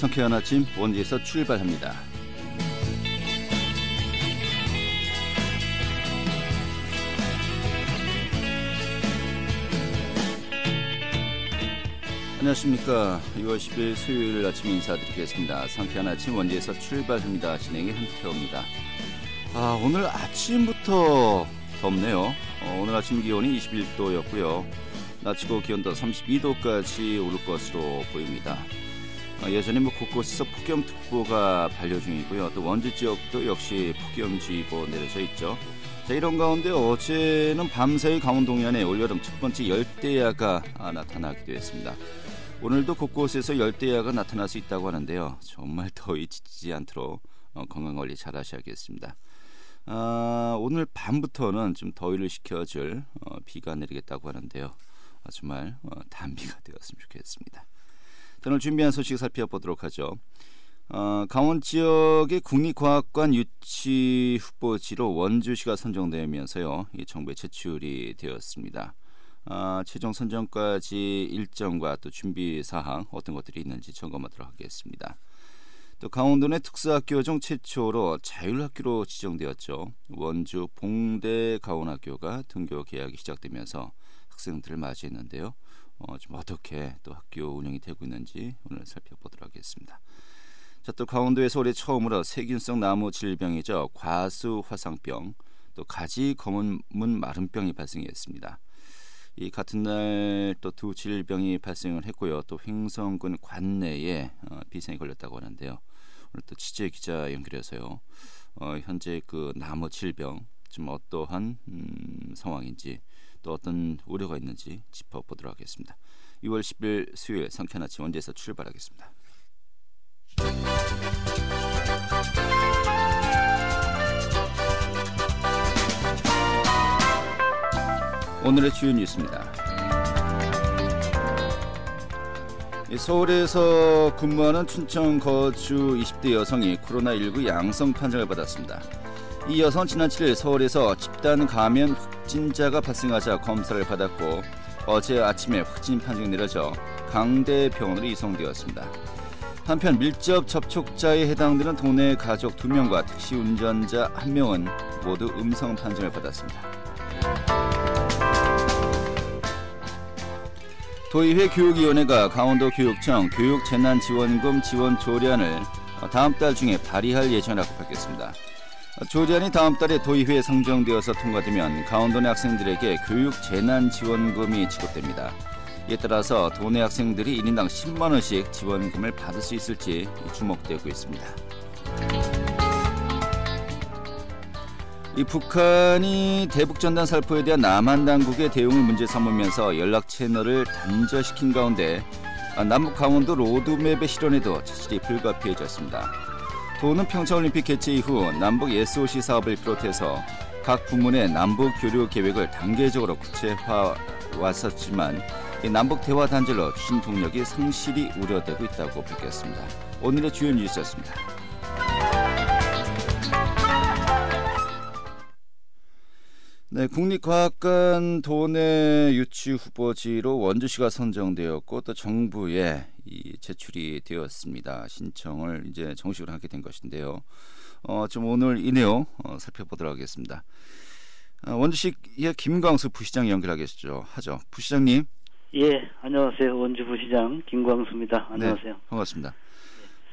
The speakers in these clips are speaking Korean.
상쾌한 아침 원주에서 출발합니다. 안녕하십니까. 2월 10일 수요일 아침 인사드리겠습니다. 상쾌한 아침 원주에서 출발합니다. 진행의 한태호입니다. 오늘 아침부터 덥네요. 오늘 아침 기온이 21도였고요. 낮이고 기온도 32도까지 오를 것으로 보입니다. 예전에 곳곳에서 폭염특보가 반려 중이고요. 또 원주 지역도 역시 폭염주의보 내려져 있죠. 자, 이런 가운데 어제는 밤사이 강원 동해안에 올여름 첫 번째 열대야가 나타나기도 했습니다. 오늘도 곳곳에서 열대야가 나타날 수 있다고 하는데요. 정말 더위 지치지 않도록 건강관리 잘 하셔야겠습니다. 오늘 밤부터는 좀 더위를 식혀줄 비가 내리겠다고 하는데요. 정말 단비가 되었으면 좋겠습니다. 오늘 준비한 소식 살펴보도록 하죠. 강원 지역의 국립과학관 유치 후보지로 원주시가 선정되면서요, 이 정부에 제출이 되었습니다. 최종 선정까지 일정과 또 준비 사항 어떤 것들이 있는지 점검하도록 하겠습니다. 또 강원도 내 특수학교 중 최초로 자율학교로 지정되었죠. 원주 봉대 강원학교가 등교 개학이 시작되면서 학생들을 맞이했는데요. 좀 어떻게 또 학교 운영이 되고 있는지 오늘 살펴보도록 하겠습니다. 자, 또 강원도에서 올해 처음으로 세균성 나무 질병이죠. 과수화상병, 또 가지 검은문 마름병이 발생했습니다. 이 같은 날 또 두 질병이 발생을 했고요. 또 횡성군 관내에 비생이 걸렸다고 하는데요. 오늘 또 취재 기자 연결해서요. 현재 그 나무 질병 좀 어떠한 상황인지 또 어떤 우려가 있는지 짚어보도록 하겠습니다. 2월 10일 수요일 상쾌한 아침 원주에서 출발하겠습니다. 오늘의 주요 뉴스입니다. 서울에서 근무하는 춘천 거주 20대 여성이 코로나19 양성 판정을 받았습니다. 이 여성은 지난 7일 서울에서 집단 감염 확진자가 발생하자 검사를 받았고 어제 아침에 확진 판정이 내려져 강대병원으로 이송되었습니다. 한편 밀접 접촉자에 해당되는 도내 가족 2명과 택시 운전자 1명은 모두 음성 판정을 받았습니다. 도의회 교육위원회가 강원도 교육청 교육재난지원금 지원 조례안을 다음 달 중에 발의할 예정이라고 밝혔습니다. 조례안이 다음 달에 도의회에 상정되어서 통과되면 강원도 내 학생들에게 교육재난지원금이 지급됩니다. 이에 따라서 도내 학생들이 1인당 10만 원씩 지원금을 받을 수 있을지 주목되고 있습니다. 이 북한이 대북전단 살포에 대한 남한 당국의 대응을 문제 삼으면서 연락 채널을 단절시킨 가운데 남북 강원도 로드맵의 실현에도 차질이 불가피해졌습니다. 도는 평창올림픽 개최 이후 남북 SOC 사업을 비롯해서 각 부문의 남북 교류 계획을 단계적으로 구체화 왔었지만 남북 대화 단절로 추진 동력이 상실이 우려되고 있다고 밝혔습니다. 오늘의 주요 뉴스였습니다. 네, 국립과학관 도내 유치 후보지로 원주시가 선정되었고 또 정부에 제출이 되었습니다. 신청을 이제 정식으로 하게 된 것인데요. 좀 오늘 이 내용 살펴보도록 하겠습니다. 원주시의 김광수 부시장 연결하겠죠. 하죠. 부시장님. 예, 안녕하세요. 원주 부시장 김광수입니다. 안녕하세요. 네, 반갑습니다.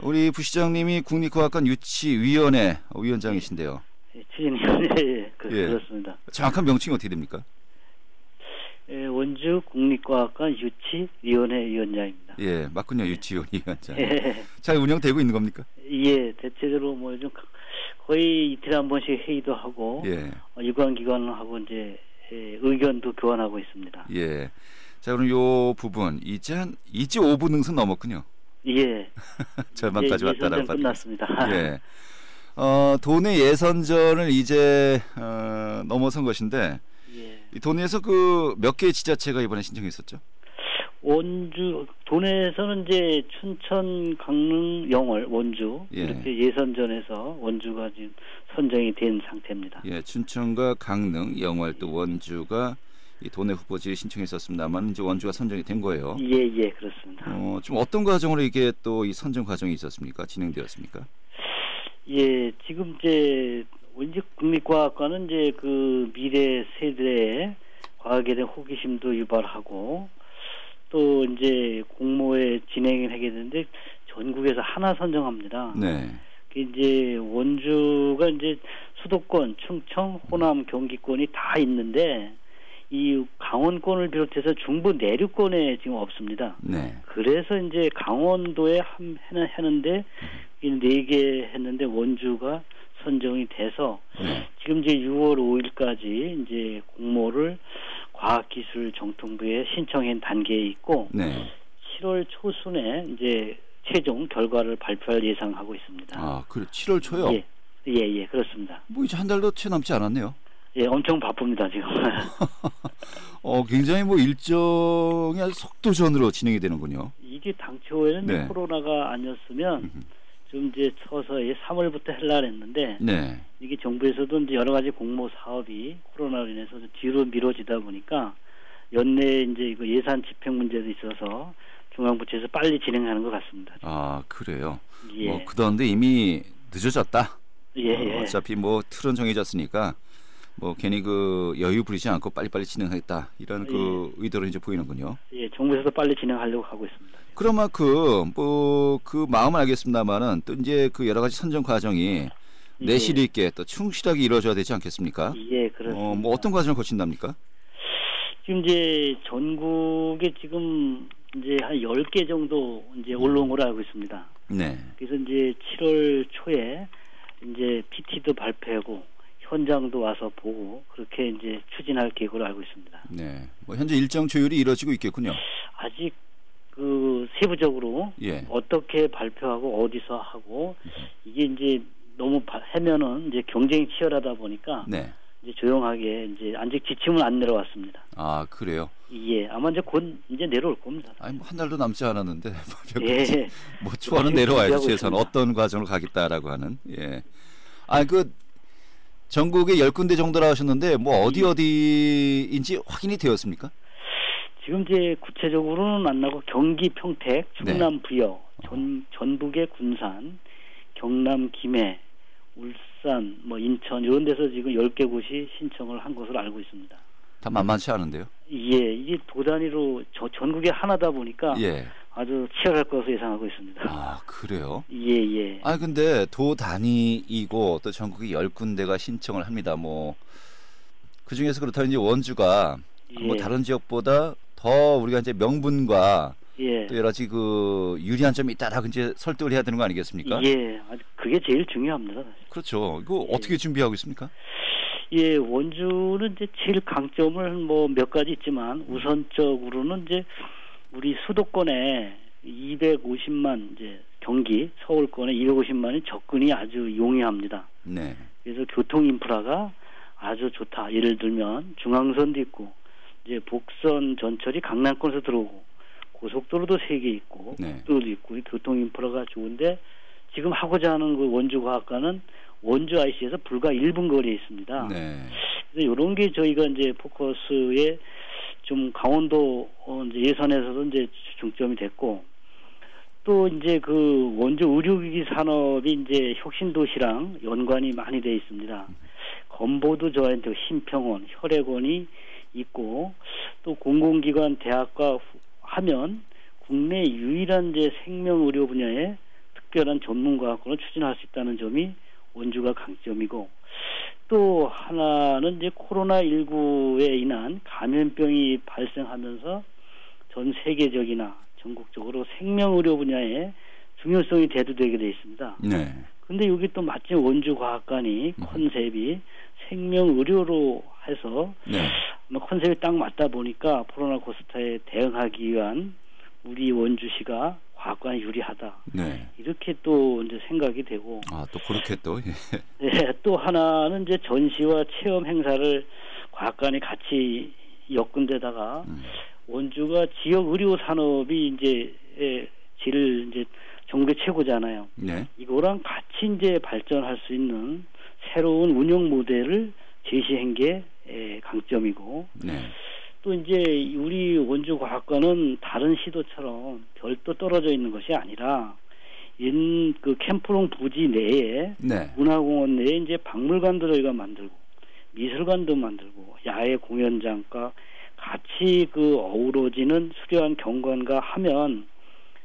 우리 부시장님이 국립과학관 유치위원회 위원장이신데요. 추진위원회 그렇습니다. 정확한 명칭이 어떻게 됩니까? 원주 국립과학관 유치위원회 위원장입니다. 예, 맞군요. 유치위원 위원장. 예. 잘 운영되고 있는 겁니까? 예, 대체적으로 뭐 요즘 거의 이틀에 한 번씩 회의도 하고, 예. 유관기관하고 이제 의견도 교환하고 있습니다. 예. 자, 그럼 요 부분 이제 5분 능선 넘었군요. 예. 절반까지 왔다라고 예선전 끝났습니다. 예. 도내 예선전을 이제 넘어선 것인데, 예. 이 도내에서 그 몇 개의 지자체가 이번에 신청했었죠? 원주 도내에서는 이제 춘천, 강릉, 영월, 원주 이렇게 예선전에서 원주가 지금 선정이 된 상태입니다. 예, 춘천과 강릉, 영월 또 원주가 이 도내 후보지 신청했었습니다만 이제 원주가 선정이 된 거예요. 예, 그렇습니다. 좀 어떤 과정으로 이게 또 이 선정 과정이 있었습니까? 진행되었습니까? 예, 지금 이제 원주 국립과학관은 이제 그 미래 세대의 과학에 대한 호기심도 유발하고 또 이제 공모에 진행을 하게 되는데 전국에서 하나 선정합니다. 네. 이제 원주가 이제 수도권, 충청, 호남, 경기권이 다 있는데 이 강원권을 비롯해서 중부 내륙권에 지금 없습니다. 네. 그래서 이제 강원도에 하는데 4개 했는데 원주가 선정이 돼서 네. 지금 이제 6월 5일까지 이제 공모를 과학기술정통부에 신청한 단계에 있고 네. 7월 초순에 이제 최종 결과를 발표할 예상하고 있습니다. 아, 그래 7월 초요? 예, 그렇습니다. 뭐 이제 한 달도 채 남지 않았네요. 예, 엄청 바쁩니다 지금. 굉장히 뭐 일정이 아주 속도전으로 진행이 되는군요. 이게 당초에는 네. 코로나가 아니었으면 좀 이제 서서히 3월부터 하려고 했는데 네. 이게 정부에서도 이제 여러 가지 공모 사업이 코로나로 인해서 뒤로 미뤄지다 보니까 연내 이제 이거 예산 집행 문제도 있어서 중앙부처에서 빨리 진행하는 것 같습니다. 아, 그래요. 예. 뭐 그런데 이미 늦어졌다. 예. 어차피 뭐 틀은 정해졌으니까 뭐 괜히 그 여유 부리지 않고 빨리빨리 진행하겠다 이런 그 의도로 이제 보이는군요. 예, 정부에서도 빨리 진행하려고 하고 있습니다. 그런 만큼 뭐 그 마음은 알겠습니다만은 또 이제 그 여러 가지 선정 과정이 내실 있게 또 충실하게 이루어져야 되지 않겠습니까? 예, 그렇습니다. 뭐 어떤 과정을 거친답니까? 지금 이제 전국에 지금 이제 한 10개 정도 이제 올라온 걸로 알고 있습니다. 네. 그래서 이제 7월 초에 이제 PT도 발표하고 현장도 와서 보고 그렇게 이제 추진할 계획으로 알고 있습니다. 네. 뭐 현재 일정 조율이 이루어지고 있겠군요. 아직 그 세부적으로 예. 어떻게 발표하고 어디서 하고 이게 이제 너무 하면은 이제 경쟁이 치열하다 보니까 네. 이제 조용하게 이제 아직 지침은 안 내려왔습니다. 아, 그래요. 예, 아마 이제 곧 이제 내려올 겁니다. 아니 뭐 한 달도 남지 않았는데 예. 뭐 초안은 지금 내려와야죠. 준비하고 최소한 있습니다. 어떤 과정을 가겠다라고 하는. 예. 아, 그 전국에 10군데 정도라 하셨는데 뭐 어디인지 확인이 되었습니까? 지금 이제 구체적으로는 안 나고 경기 평택, 충남 부여, 전북의 군산, 경남 김해, 울산, 뭐 인천 이런 데서 지금 10개 곳이 신청을 한 것으로 알고 있습니다. 다 만만치 않은데요. 예, 이게 도 단위로 전국에 하나다 보니까 예. 아주 치열할 것으로 예상하고 있습니다. 아, 그래요? 예. 아, 근데 도 단위이고 또 전국에 10군데가 신청을 합니다. 뭐 그중에서 그렇다면 이제 원주가 뭐 다른 지역보다 더 우리가 이제 명분과 또 여러 가지 그 유리한 점이 있다라고 이제 설득을 해야 되는 거 아니겠습니까? 예, 아주 그게 제일 중요합니다. 사실. 그렇죠. 이거 어떻게 준비하고 있습니까? 예, 원주는 이제 제일 강점을 뭐 몇 가지 있지만 우선적으로는 이제 우리 수도권에 250만 이제 경기 서울권에 250만이 접근이 아주 용이합니다. 네. 그래서 교통 인프라가 아주 좋다. 예를 들면 중앙선도 있고 이제 복선 전철이 강남권에서 들어오고 고속도로도 3개 있고 국도도 있고 교통 인프라가 좋은데 지금 하고자 하는 그 원주과학관은 원주 IC에서 불과 1분 거리에 있습니다. 네. 그래서 이런 게 저희가 이제 포커스에 좀 강원도 이제 예산에서도 이제 중점이 됐고 또 이제 그 원주 의료기기 산업이 이제 혁신도시랑 연관이 많이 돼 있습니다. 건보도 저한테 심평원, 혈액원이 있고 또 공공기관 대학과 하면 국내 유일한 이제 생명의료 분야에 특별한 전문과학원을 추진할 수 있다는 점이 원주가 강점이고 또 하나는 이제 코로나19에 인한 감염병이 발생하면서 전 세계적이나 전국적으로 생명의료 분야에 중요성이 대두되게 돼 있습니다. 네. 근데 여기 또 마침 원주과학관이 컨셉이 생명의료로 해서 컨셉이 딱 맞다 보니까 코로나 코스타에 대응하기 위한 우리 원주시가 과학관이 유리하다. 네. 이렇게 또 이제 생각이 되고. 아, 또 그렇게 또. 네, 또 하나는 이제 전시와 체험 행사를 과학관이 같이 엮은데다가 원주가 지역 의료 산업이 이제 제일 이제 전국의 최고잖아요. 네. 이거랑 같이 이제 발전할 수 있는 새로운 운영 모델을 제시한 게 강점이고. 네. 또 이제 우리 원주과학관은 다른 시도처럼 별도 떨어져 있는 것이 아니라 그 캠프롱 부지 내에 네. 문화공원 내에 이제 박물관도 저희가 만들고 미술관도 만들고 야외 공연장과 같이 그 어우러지는 수려한 경관과 하면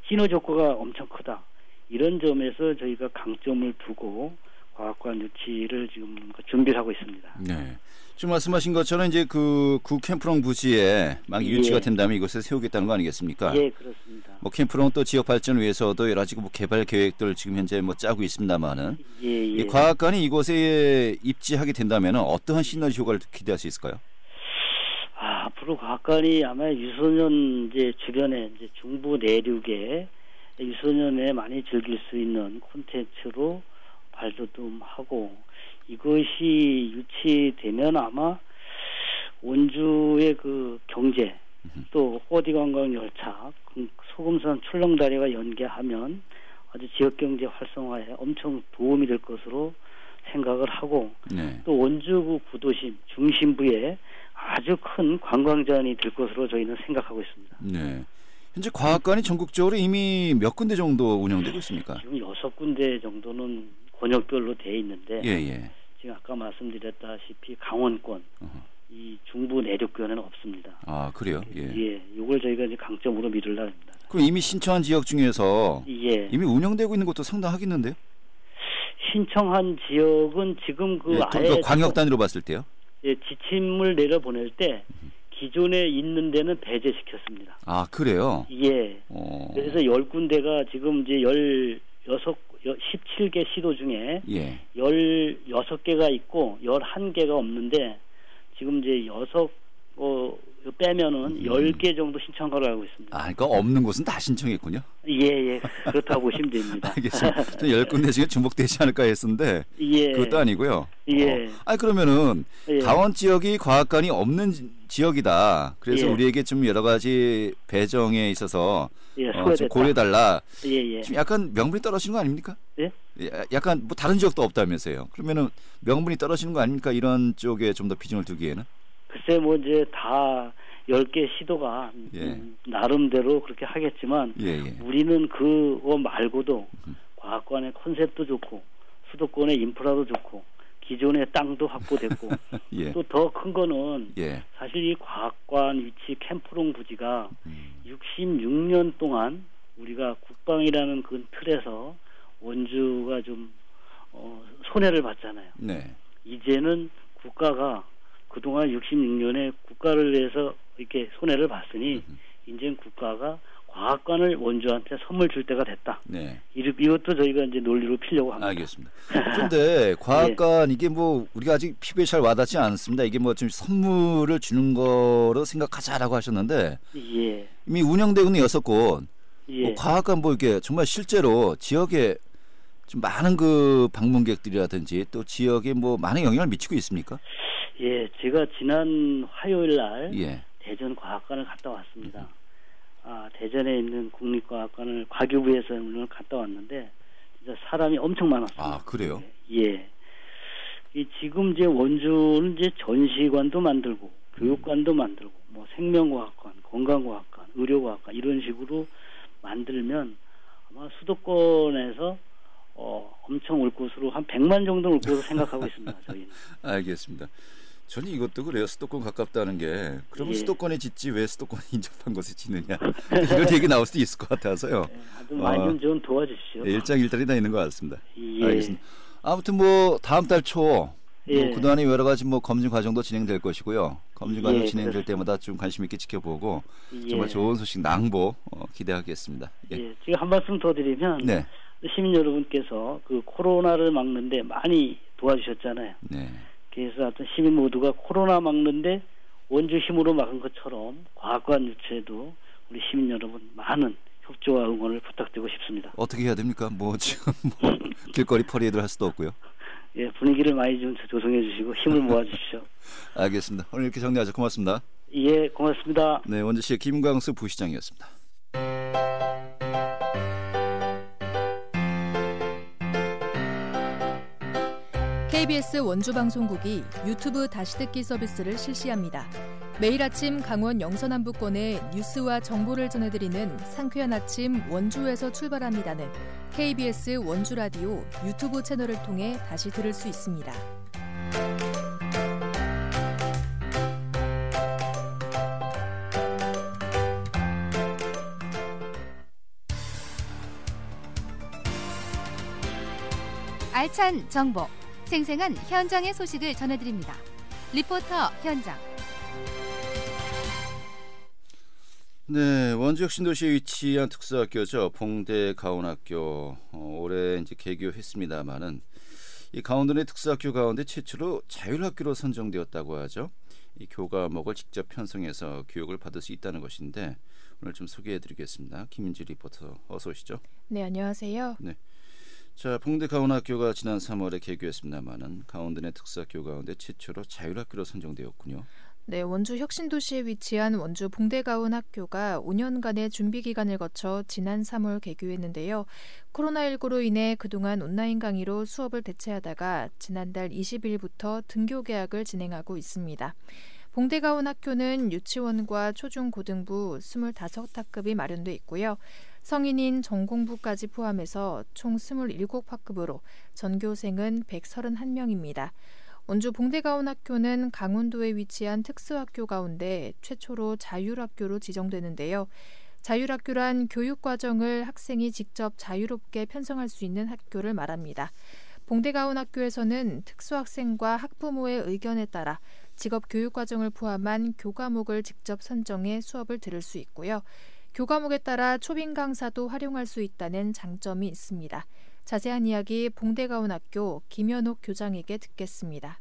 시너지 효과가 엄청 크다. 이런 점에서 저희가 강점을 두고 과학관 유치를 지금 준비를 하고 있습니다. 네. 지금 말씀하신 것처럼 이제 그 캠프롱 부지에 막 유치가 예. 된다면 이곳에 세우겠다는 거 아니겠습니까? 예, 그렇습니다. 뭐 캠프롱 또 지역 발전을 위해서도 여러 가지 뭐 개발 계획들 지금 현재 뭐 짜고 있습니다만은 예, 예. 이 과학관이 이곳에 입지하게 된다면 어떠한 시너지 효과를 기대할 수 있을까요? 앞으로 과학관이 아마 유소년 이제 주변에 이제 중부 내륙에 유소년에 많이 즐길 수 있는 콘텐츠로 발돋움하고 이것이 유치되면 아마 원주의 그 경제 또 호디 관광 열차, 소금산 출렁다리가 연계하면 아주 지역 경제 활성화에 엄청 도움이 될 것으로 생각을 하고 네. 또 원주 구도심 중심부에 아주 큰 관광전이 될 것으로 저희는 생각하고 있습니다. 네. 현재 과학관이 전국적으로 이미 몇 군데 정도 운영되고 있습니까? 지금 6군데 정도는 권역별로 돼 있는데 예. 지금 아까 말씀드렸다시피 강원권 이 중부 내륙권에는 없습니다. 아, 그래요? 예. 이걸 저희가 이제 강점으로 미루려 합니다. 그럼 이미 신청한 지역 중에서 예. 이미 운영되고 있는 곳도 상당하겠는데요? 신청한 지역은 지금 그 아예 광역 단위로 봤을 때요? 예, 지침을 내려 보낼 때 기존에 있는 데는 배제시켰습니다. 아, 그래요? 예. 그래서 10군데가 지금 이제 17개 시도 중에 예. 16개가 있고 11개가 없는데 지금 이제 빼면은 10개 정도 신청한 걸로 알고 있습니다. 아, 그러니까 없는 곳은 다 신청했군요. 예. 그렇다고 보시면 됩니다. 알겠습니다. 저 10군데 중에 중복되지 않을까 했었는데 예. 그것도 아니고요. 예. 그러면은 예. 강원 지역이 과학관이 없는 지역이다. 그래서 예. 우리에게 좀 여러 가지 배정에 있어서 예, 좀 고려해달라. 예. 지금 약간 명분이 떨어지는 거 아닙니까? 예? 약간 뭐 다른 지역도 없다면서요. 그러면은 명분이 떨어지는 거 아닙니까? 이런 쪽에 좀 더 비중을 두기에는. 글쎄 뭐 이제 다 10개 시도가 예. 나름대로 그렇게 하겠지만 예. 우리는 그거 말고도 과학관의 컨셉도 좋고 수도권의 인프라도 좋고 기존의 땅도 확보됐고 예. 또 더 큰 거는 예. 사실 이 과학관 위치 캠프롱 부지가 66년 동안 우리가 국방이라는 그 틀에서 원주가 좀 손해를 봤잖아요. 네. 이제는 국가가 그동안 66년에 국가를 위해서 이렇게 손해를 봤으니 이제는 국가가 과학관을 원주한테 선물 줄 때가 됐다. 네. 이것도 저희가 이제 논리로 피려고 합니다. 알겠습니다. 그런데 과학관 이게 뭐 우리가 아직 피부에 잘 와닿지 않습니다. 이게 뭐 좀 선물을 주는 거로 생각하자라고 하셨는데 예. 이미 운영되고 있는 6곳 예. 뭐 과학관 뭐 이렇게 정말 실제로 지역에 좀 많은 그 방문객들이라든지 또 지역에 뭐 많은 영향을 미치고 있습니까? 예, 제가 지난 화요일 날 예. 대전 과학관을 갔다 왔습니다. 대전에 있는 국립과학관을 과교부에서 오늘 갔다 왔는데 진짜 사람이 엄청 많았습니다. 아, 그래요? 예. 지금 이제 원주는 이제 전시관도 만들고 교육관도 만들고 뭐 생명과학관, 건강과학관, 의료과학관 이런 식으로 만들면 아마 수도권에서 엄청 올 것으로 한 100만 정도 올 것으로 생각하고 있습니다. 저희는. 알겠습니다. 저는 이것도 그래요. 수도권 가깝다는 게 그러면 예. 수도권에 짓지 왜 수도권에 인접한 곳에 짓느냐 이런 얘기 나올 수도 있을 것 같아서요. 아주 많이 좀 도와주십시오. 일장일단이 다 있는 것 같습니다. 예. 알겠습니다. 아무튼 뭐 다음 달 초 예. 뭐 그동안에 여러 가지 뭐 검증 과정도 진행될 것이고요. 검증 과정 예, 진행될 그렇습니다. 때마다 좀 관심 있게 지켜보고 예. 정말 좋은 소식 낭보 기대하겠습니다. 예. 예. 지금 한 말씀 더 드리면 네. 시민 여러분께서 그 코로나를 막는데 많이 도와주셨잖아요. 네. 그래서 하여튼 시민 모두가 코로나 막는데 원주 힘으로 막은 것처럼 과학관 유치에도 우리 시민 여러분 많은 협조와 응원을 부탁드리고 싶습니다. 어떻게 해야 됩니까? 뭐 지금 뭐 길거리 퍼레이드를 할 수도 없고요. 예, 분위기를 많이 좀 조성해 주시고 힘을 모아 주십시오. 알겠습니다. 오늘 이렇게 정리하죠. 고맙습니다. 예, 고맙습니다. 네, 원주시의 김광수 부시장이었습니다. KBS 원주방송국이 유튜브 다시 듣기 서비스를 실시합니다. 매일 아침 강원 영서남부권의 뉴스와 정보를 전해드리는 상쾌한 아침 원주에서 출발합니다는 KBS 원주 라디오 유튜브 채널을 통해 다시 들을 수 있습니다. 알찬 정보, 생생한 현장의 소식을 전해드립니다. 리포터 현장. 네, 원주 혁신도시에 위치한 특수학교죠. 봉대 가온학교. 올해 이제 개교했습니다만은 이 강원도 내 특수학교 가운데 최초로 자율학교로 선정되었다고 하죠. 이 교과목을 직접 편성해서 교육을 받을 수 있다는 것인데 오늘 좀 소개해드리겠습니다. 김민지 리포터 어서 오시죠. 네, 안녕하세요. 네. 자, 봉대 가온학교가 지난 3월에 개교했습니다만은 강원도 내 특수학교 가운데 최초로 자율학교로 선정되었군요. 네, 원주 혁신도시에 위치한 원주 봉대가온학교가 5년간의 준비 기간을 거쳐 지난 3월 개교했는데요. 코로나19로 인해 그동안 온라인 강의로 수업을 대체하다가 지난달 20일부터 등교 개학을 진행하고 있습니다. 봉대가온학교는 유치원과 초중고등부 25학급이 마련돼 있고요. 성인인 전공부까지 포함해서 총 27학급으로 전교생은 131명입니다. 원주 봉대가온학교는 강원도에 위치한 특수학교 가운데 최초로 자율학교로 지정되는데요. 자율학교란 교육과정을 학생이 직접 자유롭게 편성할 수 있는 학교를 말합니다. 봉대가온학교에서는 특수학생과 학부모의 의견에 따라 직업교육과정을 포함한 교과목을 직접 선정해 수업을 들을 수 있고요. 교과목에 따라 초빙 강사도 활용할 수 있다는 장점이 있습니다. 자세한 이야기 봉대가온학교 김현옥 교장에게 듣겠습니다.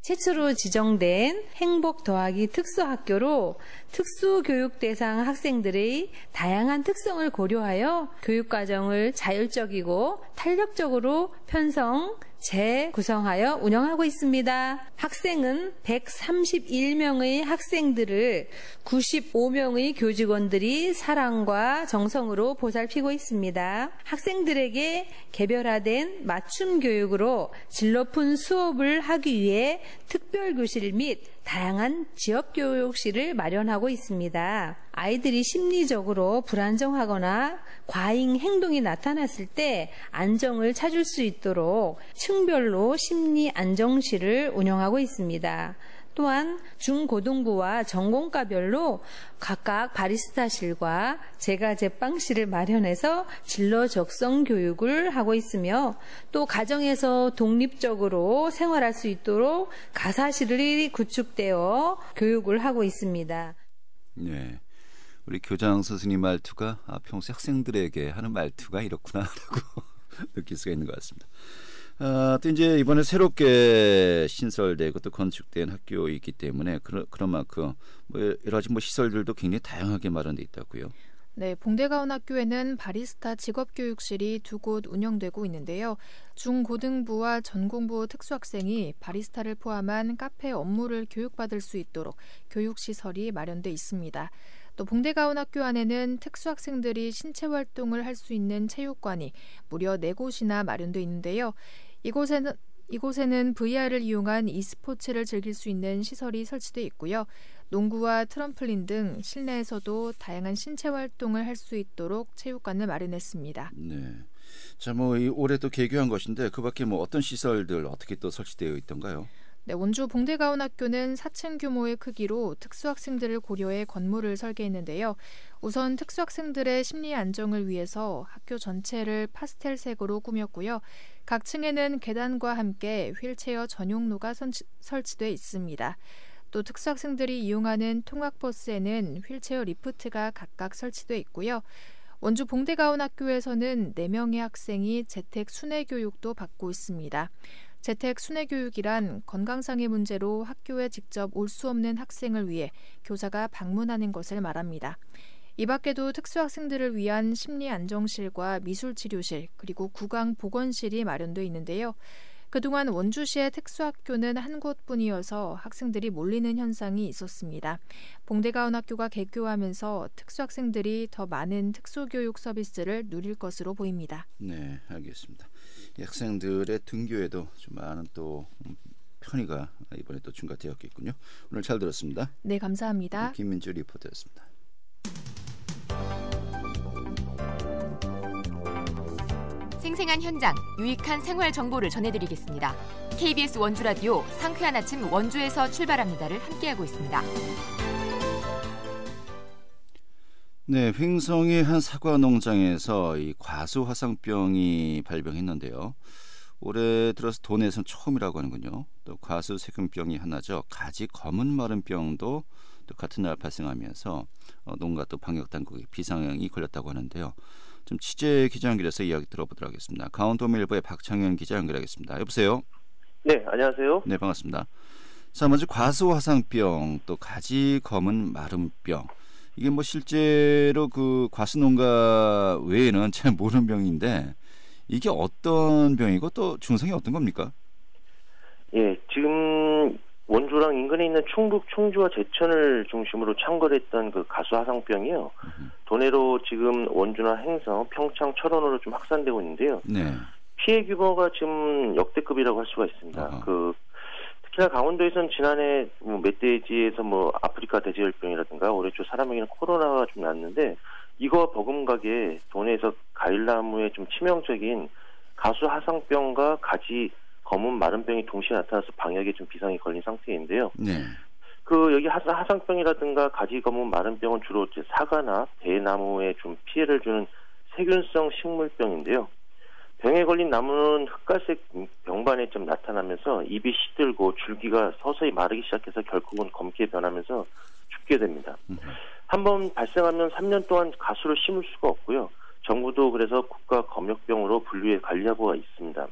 최초로 지정된 행복 더하기 특수학교로 특수교육 대상 학생들의 다양한 특성을 고려하여 교육과정을 자율적이고 탄력적으로 편성, 재구성하여 운영하고 있습니다. 학생은 131명의 학생들을 95명의 교직원들이 사랑과 정성으로 보살피고 있습니다. 학생들에게 개별화된 맞춤 교육으로 질 높은 수업을 하기 위해 특별교실 및 다양한 지역교육실을 마련하고 있습니다. 아이들이 심리적으로 불안정하거나 과잉 행동이 나타났을 때 안정을 찾을 수 있도록 층별로 심리 안정실을 운영하고 있습니다. 또한 중고등부와 전공과별로 각각 바리스타실과 제과 제빵실을 마련해서 진로 적성 교육을 하고 있으며 또 가정에서 독립적으로 생활할 수 있도록 가사실이 구축되어 교육을 하고 있습니다. 네, 우리 교장 선생님 말투가 평소 학생들에게 하는 말투가 이렇구나라고 느낄 수가 있는 것 같습니다. 또 이제 이번에 새롭게 신설되고 또 건축된 학교이기 때문에 그런 만큼 여러 가지 시설들도 굉장히 다양하게 마련돼 있다고요. 네, 봉대가온학교에는 바리스타 직업교육실이 2곳 운영되고 있는데요. 중고등부와 전공부 특수학생이 바리스타를 포함한 카페 업무를 교육받을 수 있도록 교육시설이 마련돼 있습니다. 또 봉대가온학교 안에는 특수학생들이 신체활동을 할 수 있는 체육관이 무려 4곳이나 마련돼 있는데요. 이곳에는 VR을 이용한 e스포츠를 즐길 수 있는 시설이 설치돼 있고요. 농구와 트럼플린 등 실내에서도 다양한 신체 활동을 할 수 있도록 체육관을 마련했습니다. 네. 자, 올해 또 개교한 것인데 그밖에 어떤 시설들 어떻게 또 설치되어 있던가요? 네, 원주 봉대가온학교는 4층 규모의 크기로 특수학생들을 고려해 건물을 설계했는데요. 우선 특수학생들의 심리 안정을 위해서 학교 전체를 파스텔색으로 꾸몄고요. 각 층에는 계단과 함께 휠체어 전용로가 설치돼 있습니다. 또 특수학생들이 이용하는 통학버스에는 휠체어 리프트가 각각 설치돼 있고요. 원주 봉대가온학교에서는 4명의 학생이 재택 순회 교육도 받고 있습니다. 재택 순회 교육이란 건강상의 문제로 학교에 직접 올 수 없는 학생을 위해 교사가 방문하는 것을 말합니다. 이 밖에도 특수학생들을 위한 심리안정실과 미술치료실 그리고 구강보건실이 마련되어 있는데요. 그동안 원주시의 특수학교는 한 곳뿐이어서 학생들이 몰리는 현상이 있었습니다. 봉대가온학교가 개교하면서 특수학생들이 더 많은 특수교육 서비스를 누릴 것으로 보입니다. 네, 알겠습니다. 학생들의 등교에도 좀 많은 또 편의가 이번에 또 중과되었겠군요. 오늘 잘 들었습니다. 네, 감사합니다. 김민주 리포터였습니다. 생생한 현장, 유익한 생활 정보를 전해드리겠습니다. KBS 원주 라디오 상쾌한 아침 원주에서 출발합니다를 함께하고 있습니다. 네, 횡성의 한 사과 농장에서 이 과수화상병이 발병했는데요. 올해 들어서 도내에서는 처음이라고 하는군요. 또 과수세균병이 하나죠. 가지 검은 마른병도 또 같은 날 발생하면서 농가 또 방역 당국이 비상이 걸렸다고 하는데요. 좀 취재 기자 연결해서 이야기 들어보도록 하겠습니다. 강원도일보의 박창현 기자 연결하겠습니다. 여보세요? 네, 안녕하세요. 네, 반갑습니다. 자, 먼저 과수화상병, 또 가지 검은 마른병. 이게 뭐 실제로 그 과수농가 외에는 잘 모르는 병인데 이게 어떤 병이고 또 증상이 어떤 겁니까? 예, 지금 원주랑 인근에 있는 충북, 충주와 제천을 중심으로 창궐했던 그 가수화상병이요. 도내로 지금 원주나 행성, 평창, 철원으로 좀 확산되고 있는데요. 네. 피해 규모가 지금 역대급이라고 할 수가 있습니다. 특히나 강원도에서는 지난해 멧돼지에서 아프리카 돼지열병이라든가 올해 초 사람에게는 코로나가 좀 났는데 이거와 버금가게 도내에서 과일나무에 좀 치명적인 가수화상병과 가지 검은 마른병이 동시에 나타나서 방역에 좀 비상이 걸린 상태인데요. 네. 여기 화상병이라든가 가지 검은 마른병은 주로 이제 사과나 대나무에 좀 피해를 주는 세균성 식물병인데요. 병에 걸린 나무는 흑갈색 병반에 좀 나타나면서 잎이 시들고 줄기가 서서히 마르기 시작해서 결국은 검게 변하면서 죽게 됩니다. 한번 발생하면 3년 동안 가수를 심을 수가 없고요. 정부도 그래서 국가 검역병으로 분류해 관리하고 있습니다.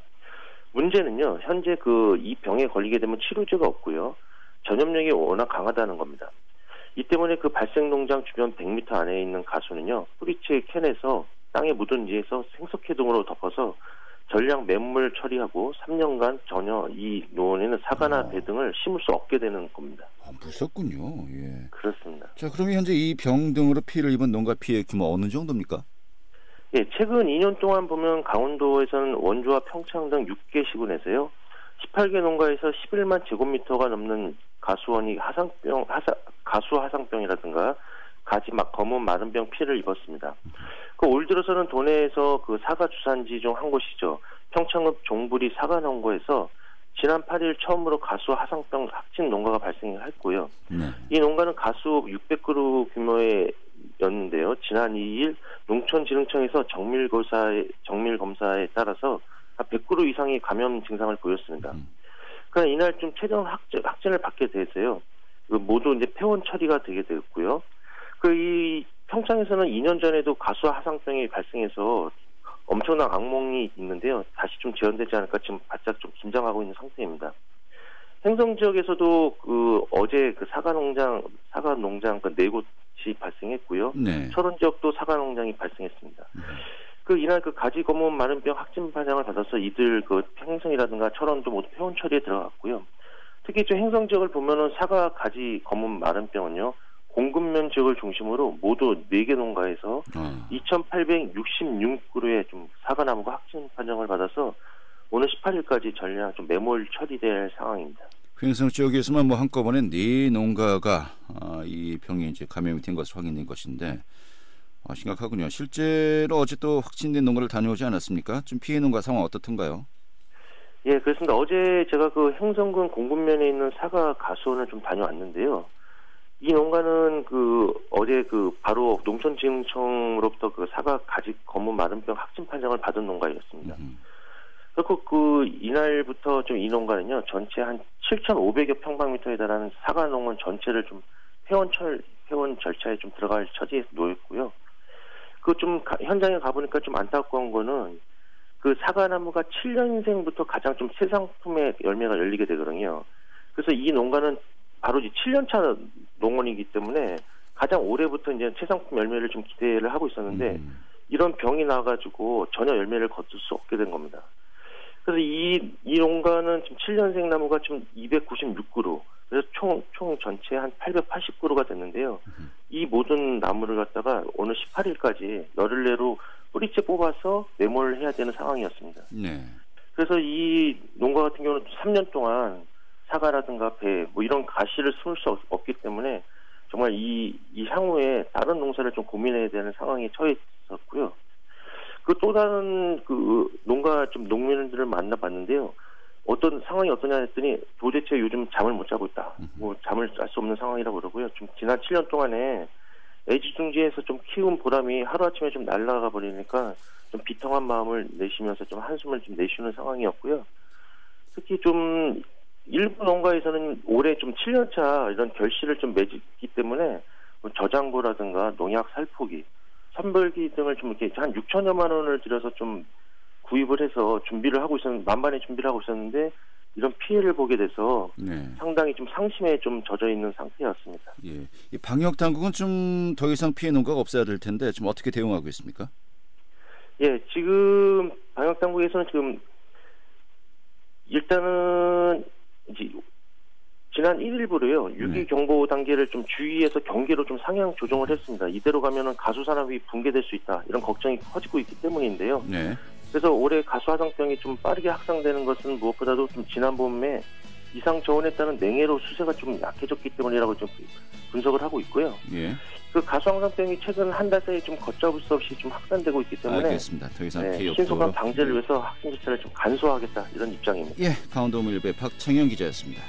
문제는요, 현재 이 병에 걸리게 되면 치료제가 없고요. 전염력이 워낙 강하다는 겁니다. 이 때문에 그 발생 농장 주변 100m 안에 있는 가수는요, 뿌리채 캔에서 땅에 묻은 뒤에서 생석회 등으로 덮어서 전량 매물 처리하고 3년간 전혀 이 노원에는 사과나 배 등을 심을 수 없게 되는 겁니다. 무섭군요. 예. 그렇습니다. 자, 그러면 현재 이 병 등으로 피해를 입은 농가 피해 규모 어느 정도입니까? 예, 최근 2년 동안 보면 강원도에서는 원주와 평창 등 6개 시군에서요, 18개 농가에서 11만 제곱미터가 넘는 가수원이 가수화상병이라든가 가지 검은 마른병 피해를 입었습니다. 올 들어서는 도내에서 그 사과 주산지 중 한 곳이죠. 평창읍 종부리 사과 농가에서 지난 8일 처음으로 가수화상병 확진 농가가 발생했고요. 네. 이 농가는 가수 600그루 규모였는데요. 지난 2일 농촌진흥청에서 정밀 검사에 따라서 100그루 이상이 감염 증상을 보였습니다. 그러나 이날 좀 최종 확진을 받게 돼서요. 모두 이제 폐원 처리가 되게 되었고요. 이 평창에서는 2년 전에도 가수화상병이 발생해서 엄청난 악몽이 있는데요. 다시 좀 재현되지 않을까 지금 바짝 좀 긴장하고 있는 상태입니다. 행성 지역에서도 어제 사과 농장 그 4곳이 발생했고요. 네. 철원 지역도 사과 농장이 발생했습니다. 이날 가지 검은 마른병 확진 판정을 받아서 이들 행성이라든가 철원도 모두 폐원 처리에 들어갔고요. 특히 좀 행성 지역을 보면은 사과 가지 검은 마른병은요. 공급면 지역을 중심으로 모두 4개 농가에서 2,866그루의 좀 사과나무가 확진 판정을 받아서 오늘 18일까지 전량 좀 매몰 처리될 상황입니다. 횡성 지역에서만 한꺼번에 4 농가가 이 병에 이제 감염이 된 것으로 확인된 것인데 심각하군요. 실제로 어제 또 확진된 농가를 다녀오지 않았습니까? 좀 피해 농가 상황 어떻던가요? 예, 그렇습니다. 어제 제가 행성군 공군면에 있는 사과 가수원을 좀 다녀왔는데요. 이 농가는 어제 바로 농촌진흥청으로부터 사과 가지 검은 마른병 확진 판정을 받은 농가였습니다. 그리고 이날부터 좀 이 농가는요, 전체 한 7,500여 평방미터에 달하는 사과 농원 전체를 좀 폐원 절차에 좀 들어갈 처지에 놓였고요. 현장에 가보니까 좀 안타까운 거는 사과나무가 7년생부터 가장 좀 새 상품의 열매가 열리게 되거든요. 그래서 이 농가는 바로 이제 7년차 농원이기 때문에 가장 올해부터 이제 최상품 열매를 좀 기대를 하고 있었는데 이런 병이 나가지고 전혀 열매를 거둘 수 없게 된 겁니다. 그래서 이 농가는 지금 7년생 나무가 지금 296그루, 그래서 총 전체 한 880그루가 됐는데요. 이 모든 나무를 갖다가 오늘 18일까지 열흘 내로 뿌리째 뽑아서 매몰해야 되는 상황이었습니다. 네. 그래서 이 농가 같은 경우는 3년 동안 사과라든가 배, 뭐 이런 가시를 심을 수 없기 때문에 정말 이 향후에 다른 농사를 좀 고민해야 되는 상황에 처해 있었고요. 그 또 다른 그 농민들을 만나봤는데요. 어떤 상황이 어떠냐 했더니 도대체 요즘 잠을 못 자고 있다. 뭐 잠을 잘 수 없는 상황이라고 그러고요. 좀 지난 7년 동안에 애지중지해서 좀 키운 보람이 하루아침에 좀 날아가 버리니까 좀 비통한 마음을 내쉬면서 좀 한숨을 좀 내쉬는 상황이었고요. 특히 좀 일부 농가에서는 올해 좀 7년차 이런 결실을 좀 맺기 때문에 저장고라든가 농약 살포기, 선별기 등을 좀 이렇게 한 6천여만 원을 들여서 좀 구입을 해서 만반의 준비를 하고 있었는데 이런 피해를 보게 돼서 네. 상당히 좀 상심에 좀 젖어 있는 상태였습니다. 예. 이 방역 당국은 좀 더 이상 피해 농가가 없어야 될 텐데 좀 어떻게 대응하고 있습니까? 예, 지금 방역 당국에서는 지금 일단은 이제 지난 1일부로요. 유기 경보 단계를 좀 주의해서 경계로 좀 상향 조정을 했습니다. 이대로 가면은 가수 산업이 붕괴될 수 있다. 이런 걱정이 커지고 있기 때문인데요. 네. 그래서 올해 가수화장병이 좀 빠르게 확산되는 것은 무엇보다도 좀 지난 봄에 이상 저온에 따른 냉해로 수세가 좀 약해졌기 때문이라고 좀 분석을 하고 있고요. 예. 그 가수황상병이 최근 한 달 사이에 좀 걷잡을 수 없이 좀 확산되고 있기 때문에 알겠습니다. 더 이상 피해 신속한 없도록 방제를 위해서 확진 조치를 좀 간소화하겠다 이런 입장입니다. 예, 강원도 일배 박창현 기자였습니다.